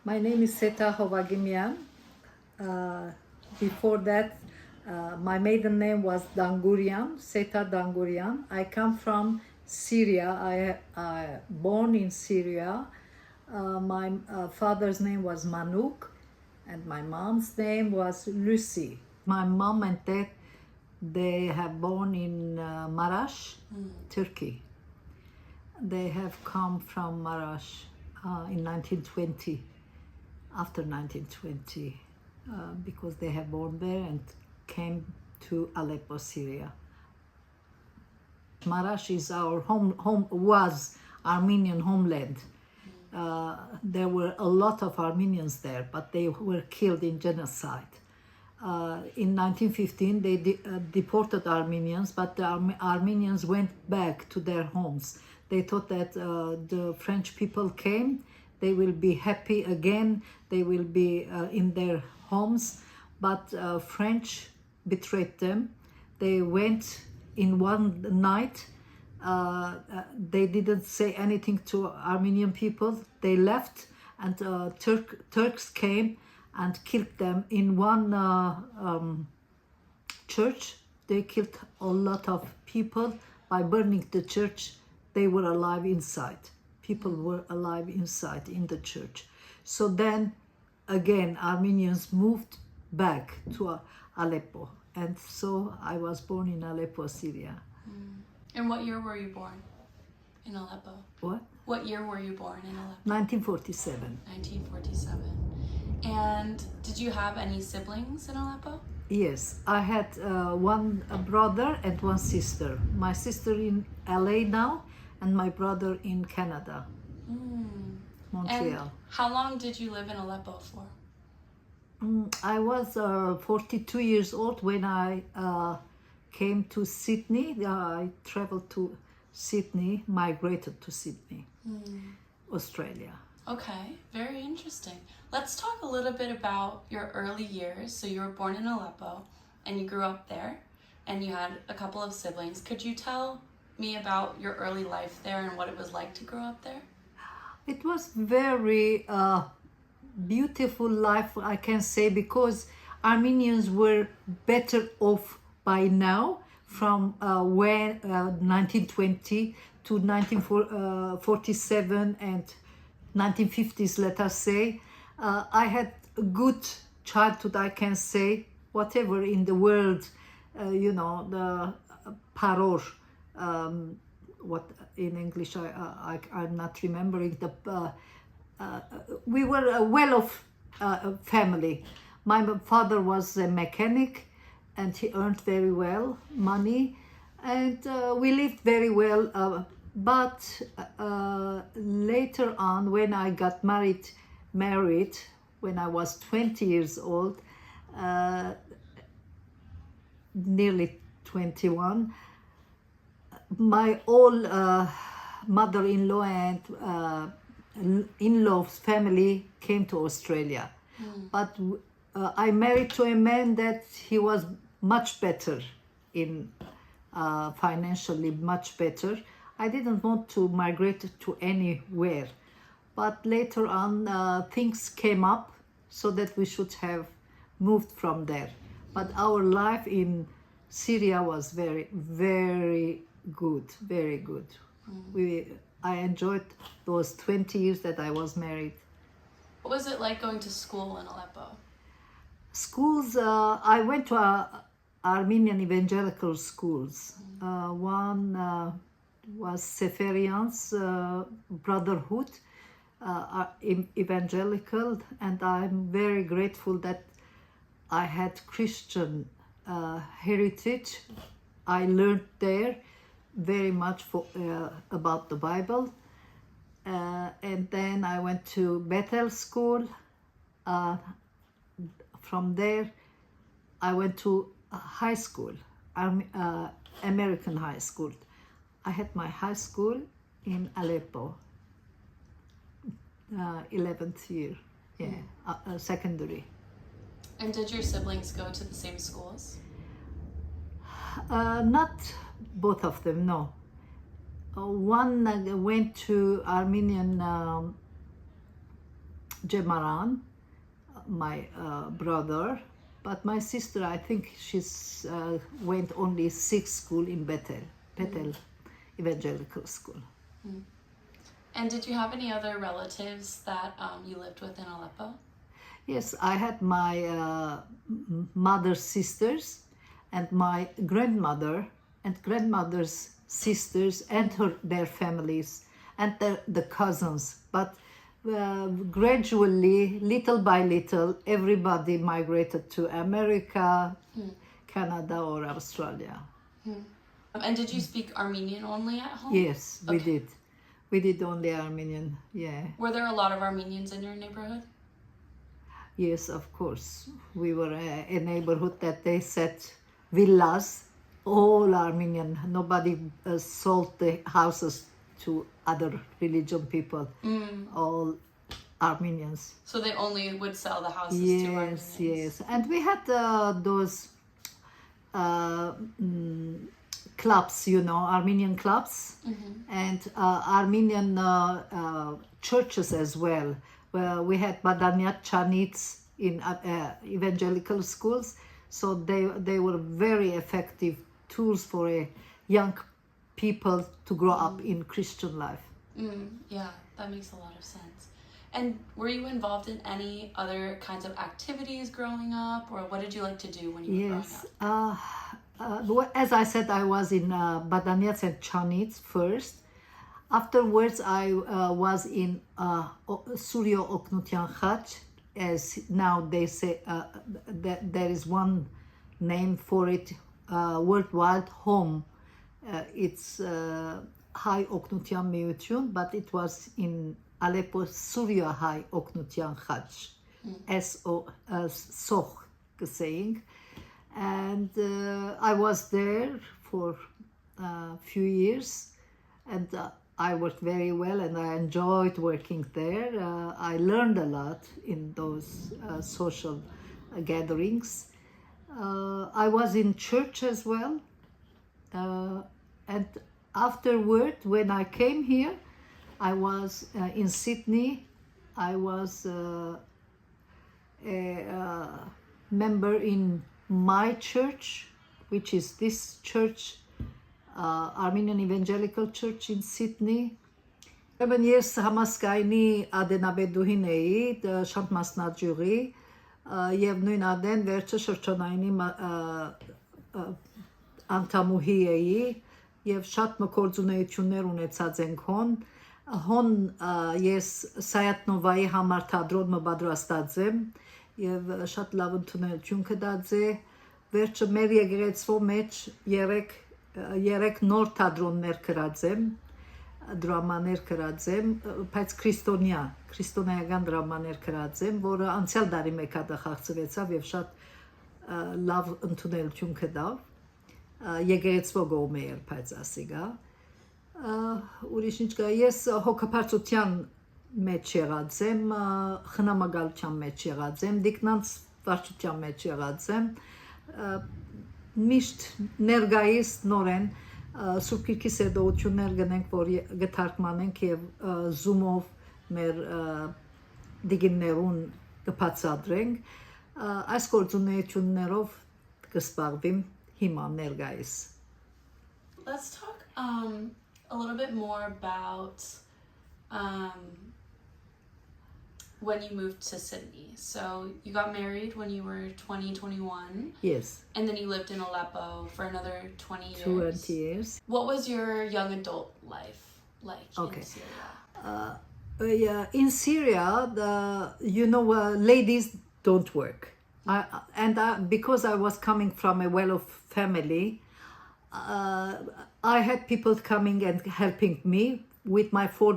My name is Seta Hovaginian. Before that, my maiden name was Dangurian, Seta Dangurian. I come from Syria. I born in Syria. My father's name was Manuk, and my mom's name was Lucy. My mom and dad, they have born in Marash, Turkey. They have come from Marash in 1920, after 1920, because they have born there and came to Aleppo, Syria. Marash is our was Armenian homeland. There were a lot of Armenians there, but they were killed in genocide. In 1915, they deported Armenians, but the Armenians went back to their homes. They thought that the French people came, they will be happy again, they will be in their homes, but French betrayed them. They went in one night. They didn't say anything to Armenian people. They left, and Turks came and killed them in one church. They killed a lot of people by burning the church. They were alive inside. People were alive inside in the church. So then again Armenians moved back to Aleppo, and so I was born in Aleppo, Syria. And what year were you born in Aleppo? What? What year were you born in Aleppo? 1947. 1947. And did you have any siblings in Aleppo? Yes, I had one brother and one sister. My sister in LA now, and my brother in Canada, Montreal. And how long did you live in Aleppo for? I was 42 years old when I came to Sydney. I traveled to Sydney, migrated to Sydney, Australia. Okay, very interesting. Let's talk a little bit about your early years. So you were born in Aleppo and you grew up there and you had a couple of siblings. Could you tell me about your early life there and what it was like to grow up there? It was very beautiful life, I can say, because Armenians were better off by now from when 1920 to 1947 and 1950s, let us say. I had a good childhood, I can say, whatever in the world, the paror, what in English I'm not remembering. We were a well-off family. My father was a mechanic and he earned very well money, and we lived very well. But later on, when I got married when I was 20 years old, nearly 21, my old mother-in-law and in-law's family came to Australia. But I married to a man that he was much better in financially, much better. I didn't want to migrate to anywhere, but later on things came up so that we should have moved from there. But our life in Syria was very, very good, very good. I enjoyed those 20 years that I was married. What was it like going to school in Aleppo? Schools, I went to Armenian evangelical schools. One was Seferian's Brotherhood, evangelical, and I'm very grateful that I had Christian heritage. I learned there very much about the Bible, and then I went to Bethel School. From there, I went to high school, American high school. I had my high school in Aleppo, 11th year, secondary. And did your siblings go to the same schools? Not both of them, no. One went to Armenian Gemaran, my brother, but my sister, I think she's went only 6 school in Bethel Evangelical School. And did you have any other relatives that you lived with in Aleppo? Yes, I had my mother's sisters and my grandmother and grandmother's sisters and their families and the cousins. But gradually, little by little, everybody migrated to America, Canada or Australia. And did you speak Armenian only at home? Yes, we Okay. did. We did only Armenian, yeah. Were there a lot of Armenians in your neighborhood? Yes, of course. We were a neighborhood that they set villas, all Armenian. Nobody sold the houses to other religion people, all Armenians. So they only would sell the houses to Yes, Armenians? yes. And we had those clubs, Armenian clubs, and Armenian churches as well. Well, we had Badaniyat Chanits in evangelical schools, so they were very effective tools for young people to grow up in Christian life. Yeah, that makes a lot of sense. And were you involved in any other kinds of activities growing up, or what did you like to do when you were Yes. growing up? As I said, I was in Badaniyat and Chanits first. Afterwards, I was in Suryo Oknutyan Khach, as now they say there is one name for it, worldwide home. It's High Oknutyan Miyutun, but it was in Aleppo, Surya High Oknutyan Khach, Soch saying. And I was there for a few years, and I worked very well and I enjoyed working there. I learned a lot in those social gatherings. I was in church as well. And afterward, when I came here, I was in Sydney. I was a member in my church, which is this church, Armenian Evangelical Church in Sydney. Ուրեմն ես համասկայնի ադենաբեդուհին էի, շատ մասնաճյուղի, եւ նույն ադեն վերջը շրջանայինի անդամուհի էի, եւ շատ մկորձունեություններ ունեցած ենք հոն ես Սայատնովայի համար թատրոն մբադրաստած եմ եւ շատ լավ ընդունելություն կդած է, վերջը մեր եկեղեցվո մեջ երեք նոր թատրոններ գրած եմ, դրամաներ գրած եմ, բայց քրիստոնեական դրամաներ գրած եմ, որը անցյալ տարի մեկ հատ խաղացվեցավ եւ շատ լավ ընդունելություն կդավ, եկեղեցվո գոմե էր, բայց ասիգա, ուրիշ ինչ կա, ես հոգապարծության մեջ եղած եմ, խնամակալության մեջ եղած եմ, դիկնանց վարչության մեջ եղած եմ, միշտ ներգայիս նորեն Սուրբ Գիրքի սերտողություններ գնենք, որ գթարգմանենք եւ Zoom-ով մեր դիգիններուն կբացատրենք, այս գործունեություններով կզբաղվեմ հիմա ներգայիս. Let's talk a little bit more about when you moved to Sydney. So you got married when you were 21. Yes. And then you lived in Aleppo for another 20 years. 20 years. What was your young adult life like Okay. in Syria? Yeah, in Syria, ladies don't work. Because I was coming from a well-off family, I had people coming and helping me with my 4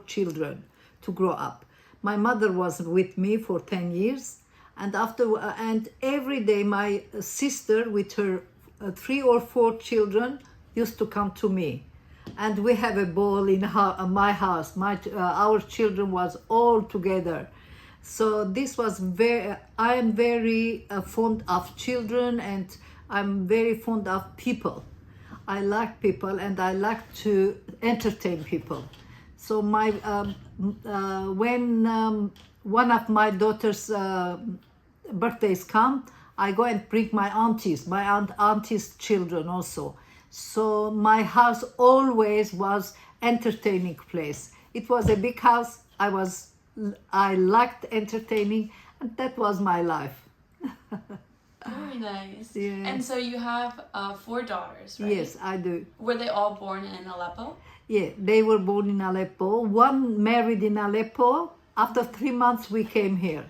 children to grow up. My mother was with me for 10 years, and every day my sister with her 3 or 4 children used to come to me, and we have a ball in my house. Our children was all together. So this was I am very fond of children, and I'm very fond of people. I like people and I like to entertain people. So my when one of my daughter's birthdays come, I go and bring my auntie's children also. So my house always was entertaining place. It was a big house. I liked entertaining, and that was my life. Very nice. Yeah. And so you have 4 daughters, right? Yes, I do. Were they all born in Aleppo? Yeah, they were born in Aleppo. One married in Aleppo. After 3 months, we came here.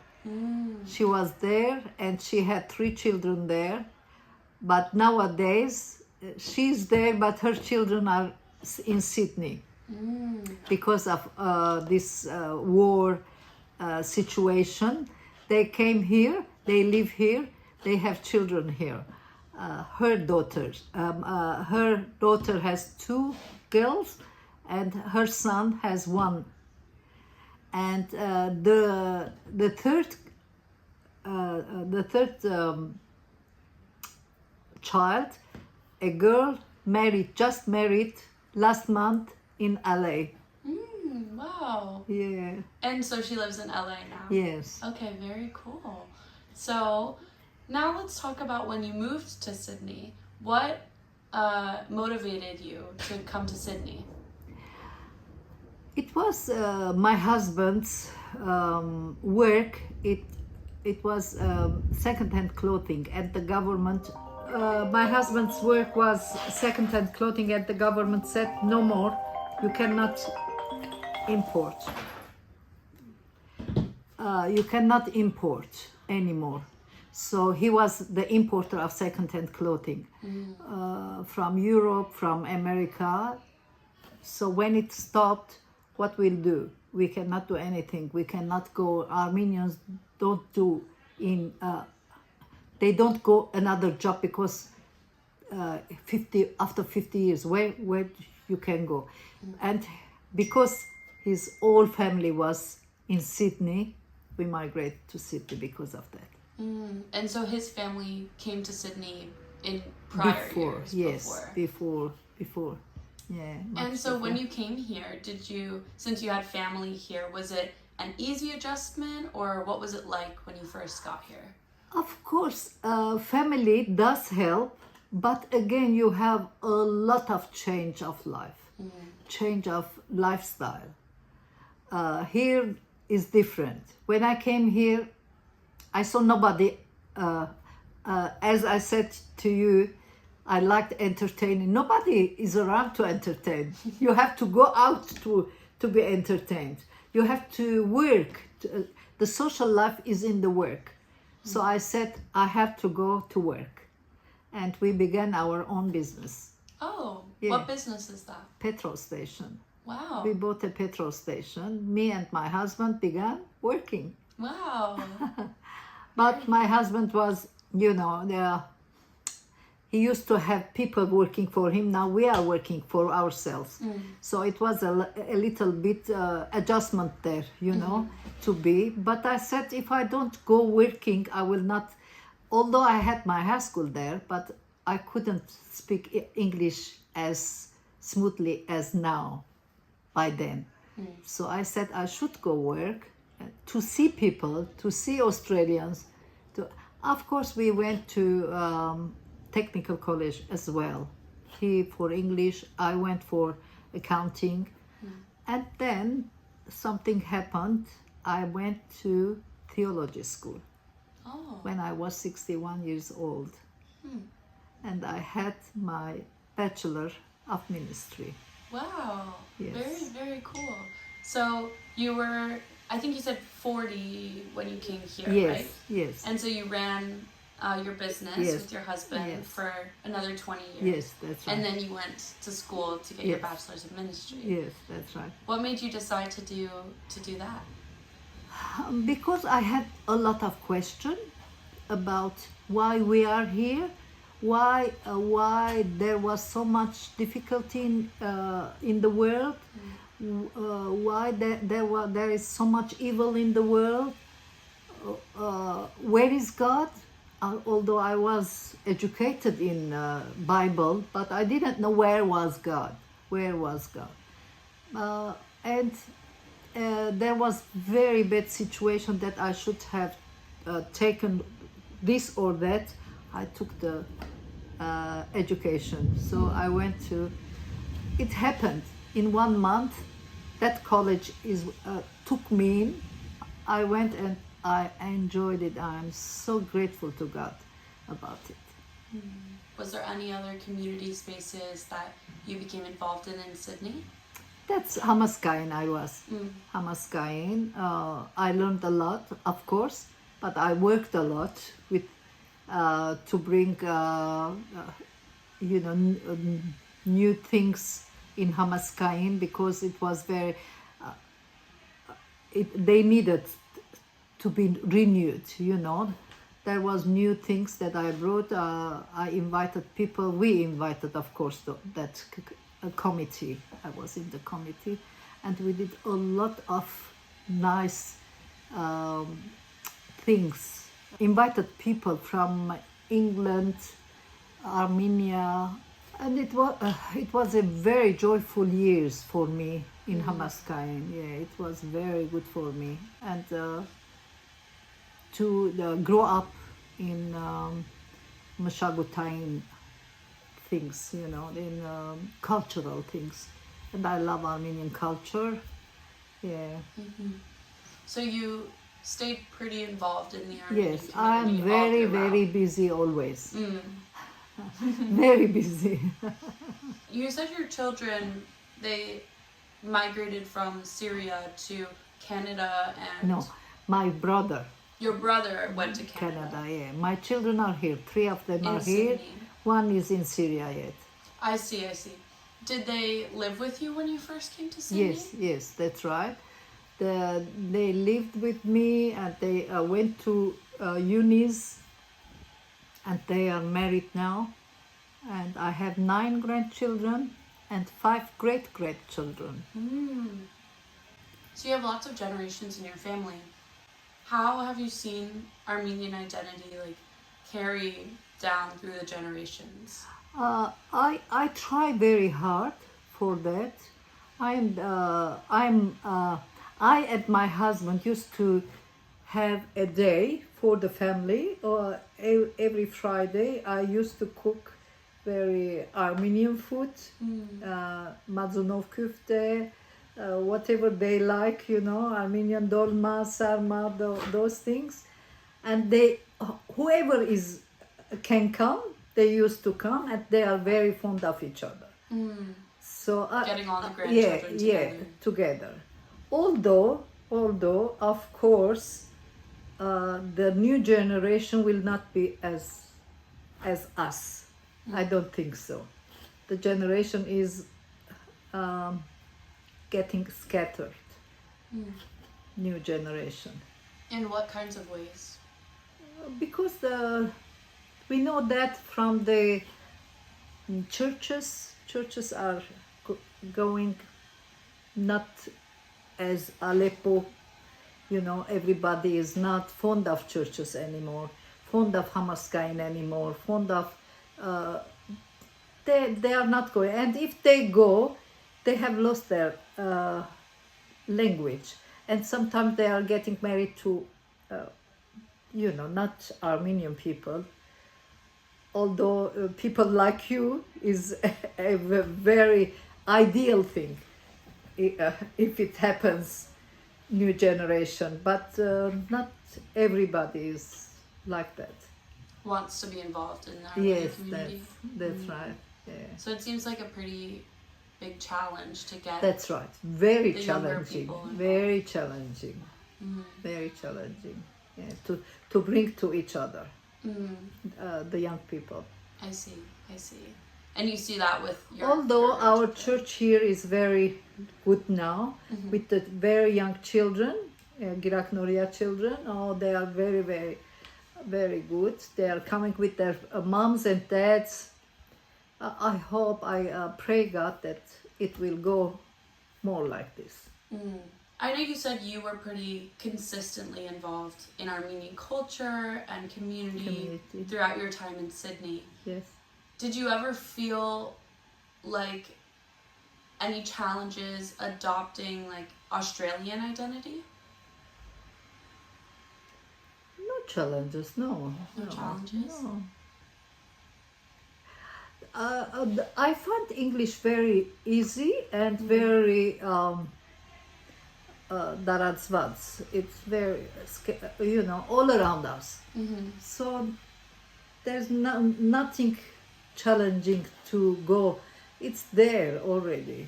She was there, and she had 3 children there. But nowadays, she's there, but her children are in Sydney because of this war situation. They came here. They live here. They have children here. Her daughter has 2 girls, and her son has 1. And the third child, a girl, just married last month in LA. Wow. Yeah. And so she lives in LA now? Yes. Okay, very cool. So now let's talk about when you moved to Sydney. What motivated you to come to Sydney? It was my husband's work. It was second-hand clothing, and the government. My husband's work was second-hand clothing, and the government said no more. You cannot import. You cannot import anymore. So he was the importer of second-hand clothing from Europe, from America. So when it stopped, what we'll do? We cannot do anything. We cannot go. Armenians don't do they don't go another job because after 50 years, where you can go? And because his whole family was in Sydney, we migrated to Sydney because of that. And so his family came to Sydney in prior years? Yes, before. Yeah. And so when you came here, since you had family here, was it an easy adjustment, or what was it like when you first got here? Of course, family does help, but again, you have a lot of change of life, change of lifestyle. Here is different. When I came here, I saw nobody. As I said to you, I liked entertaining. Nobody is around to entertain. You have to go out to be entertained. You have to work. The social life is in the work. So I said, I have to go to work. And we began our own business. Oh, Yeah. What business is that? Petrol station. Wow. We bought a petrol station. Me and my husband began working. Wow. But my husband was, he used to have people working for him. Now we are working for ourselves. So it was a little bit adjustment there, to be. But I said, if I don't go working, I will not, although I had my high school there, but I couldn't speak English as smoothly as now by then. So I said I should go work to see people, to see Australians. Of course, we went to technical college as well. He for English, I went for accounting. And then something happened. I went to theology school when I was 61 years old. And I had my Bachelor of Ministry. Wow. Yes. Very, very cool. So you were, I think you said 40 when you came here, right? Yes. And so you ran your business with your husband for another 20 years. Yes, that's right. And then you went to school to get your bachelor's of ministry. Yes, that's right. What made you decide to do that? Because I had a lot of questions about why we are here, why there was so much difficulty in the world, why there is so much evil in the world. Where is God? Although I was educated in Bible, but I didn't know where was God. And there was very bad situation that I should have taken this or that. I took the education. So I went to, it happened in 1 month. That college took me in. I went and I enjoyed it. I'm so grateful to God about it. Was there any other community spaces that you became involved in Sydney? That's Hamaskayan I was. Hamaskayan. I learned a lot, of course, but I worked a lot with to bring new things in Hamaskayan, because it was very they needed to be renewed. There was new things that I brought. I invited people. We invited, of course, that committee. I was in the committee, and we did a lot of nice things. Invited people from England, Armenia, and it was a very joyful years for me in Hamaskayan. Yeah, it was very good for me, and to grow up in Mashagotain things, in cultural things. And I love Armenian culture. Yeah. So you stayed pretty involved in the Armenian Yes, community. I'm very, very busy always. Very busy. You said your children, they migrated from Syria to Canada and... No, my brother. Your brother went to Canada. Yeah. My children are here. 3 of them are here. Sydney. 1 is in Syria yet. I see. Did they live with you when you first came to Sydney? Yes, that's right. They lived with me, and they went to unis, and they are married now. And I have 9 grandchildren and 5 great-grandchildren. So you have lots of generations in your family. How have you seen Armenian identity carry down through the generations? I try very hard for that. I and my husband used to have a day for the family, or every Friday I used to cook very Armenian food, mazunov küfte, whatever they like, Armenian dolma, sarma, those things. And whoever can come, they used to come, and they are very fond of each other. So getting all the grandchildren together. Although of course, the new generation will not be as us. I don't think so. The generation is getting scattered. New generation. In what kinds of ways? Because we know that from the churches are going not as Aleppo. Everybody is not fond of churches anymore, fond of Hamaskayan anymore, fond of they are not going. And if they go, they have lost their language, and sometimes they are getting married to not Armenian people. Although people like you is a very ideal thing if it happens, new generation, but not everybody is like that. Wants to be involved in the Armenian community. That's right. Yeah. So it seems like a pretty big challenge to get. That's right. Very the challenging. Very challenging. Very challenging. Yeah. To bring to each other the young people. I see. And you see that with your... Although our church here is very good now, with the very young children, Giraknoria children, they are very, very, very good. They are coming with their moms and dads. I hope, I pray God that it will go more like this. I know you said you were pretty consistently involved in Armenian culture and community throughout your time in Sydney. Yes. Did you ever feel like any challenges adopting like Australian identity? No challenges, no. No challenges? No. I find English very easy and very darazvats. It's very, all around us. So there's nothing challenging to go. It's there already.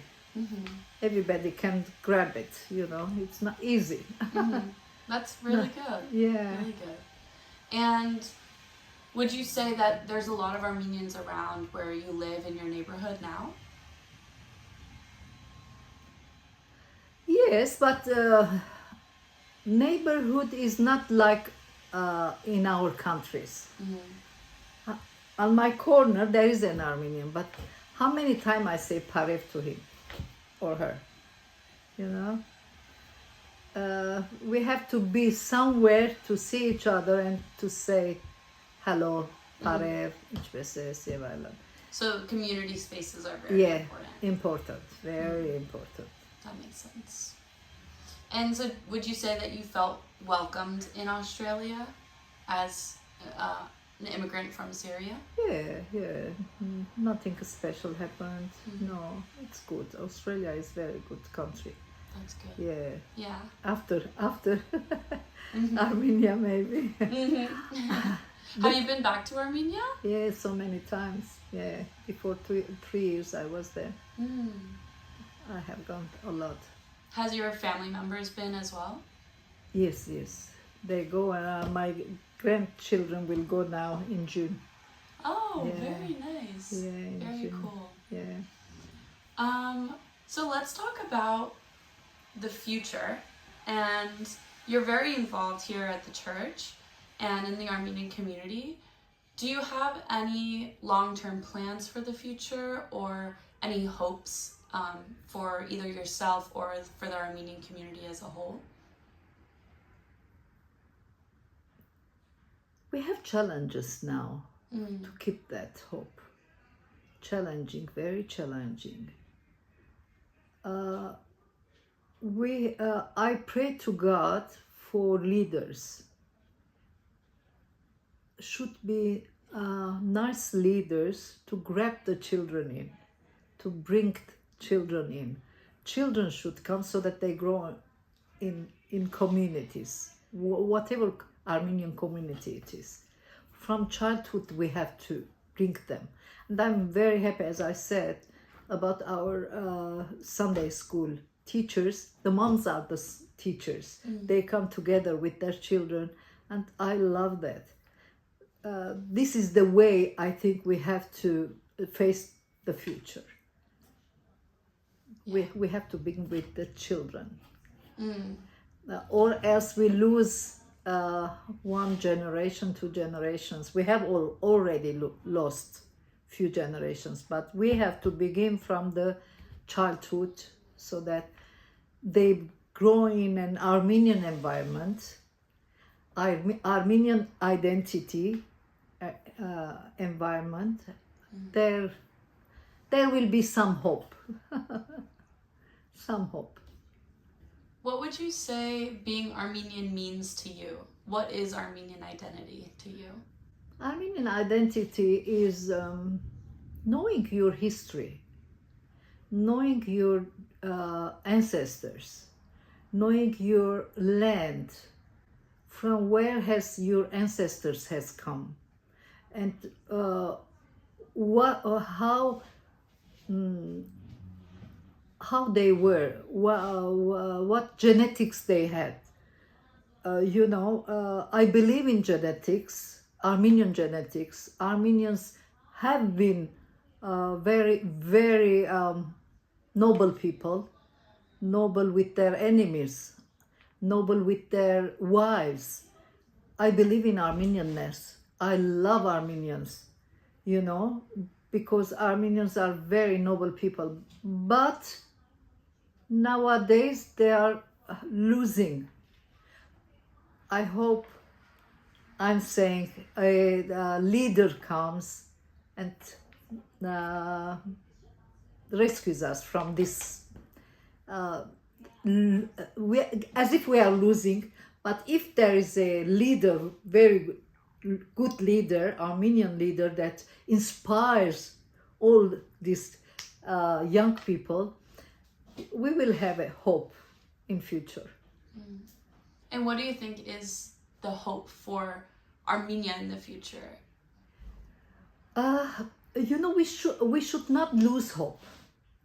Everybody can grab it, it's not easy. That's really good. Yeah. Really good. And would you say that there's a lot of Armenians around where you live in your neighborhood now? Yes, but neighborhood is not like in our countries. On my corner there is an Armenian, but how many times I say parev to him or her? We have to be somewhere to see each other and to say hello, parev, So community spaces are very important, very important. That makes sense. And so would you say that you felt welcomed in Australia as an immigrant from Syria? Yeah. Nothing special happened. No, it's good. Australia is very good country. That's good. Yeah. Yeah. After Armenia, maybe. Have you been back to Armenia? Yeah, so many times. Yeah, before 3 years I was there. I have gone a lot. Has your family members been as well? Yes. They go, and my grandchildren will go now in June. Oh, very nice. Yeah, very June. cool. Yeah. So let's talk about the future. And you're very involved here at the church and in the Armenian community. Do you have any long-term plans for the future or any hopes for either yourself or for the Armenian community as a whole? We have challenges now to keep that hope. Challenging, very challenging. I pray to God for leaders. Should be nice leaders to grab the children in, to bring children in. Children should come so that they grow in communities, whatever Armenian community it is. From childhood we have to bring them. And I'm very happy, as I said, about our Sunday school teachers. The moms are the teachers. They come together with their children, and I love that. This is the way I think we have to face the future. We have to begin with the children. Or else we lose one generation, 2 generations. We have already lost few generations, but we have to begin from the childhood so that they grow in an Armenian environment, Armenian identity environment. There will be some hope. Some hope. What would you say being Armenian means to you? What is Armenian identity to you? Armenian identity is knowing your history, knowing your ancestors, knowing your land, from where has your ancestors has come, and how they were, what genetics they had. I believe in genetics, Armenian genetics. Armenians have been very, very noble people, noble with their enemies, noble with their wives. I believe in Armenianness. I love Armenians, because Armenians are very noble people. But nowadays they are losing. I hope, I'm saying, a leader comes and rescues us from this, as if we are losing. But if there is a leader, very good leader, Armenian leader, that inspires all these young people, we will have a hope in future. And what do you think is the hope for Armenia in the future? We should not lose hope.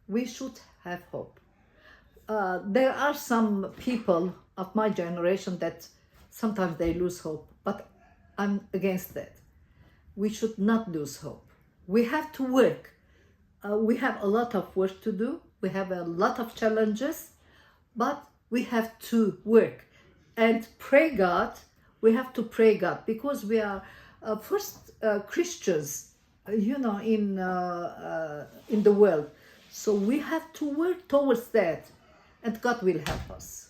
We should have hope. There are some people of my generation that sometimes they lose hope, but I'm against that. We should not lose hope. We have to work. We have a lot of work to do. We have a lot of challenges, but we have to work and pray God. We have to pray God because we are first Christians, in the world. So we have to work towards that, and God will help us.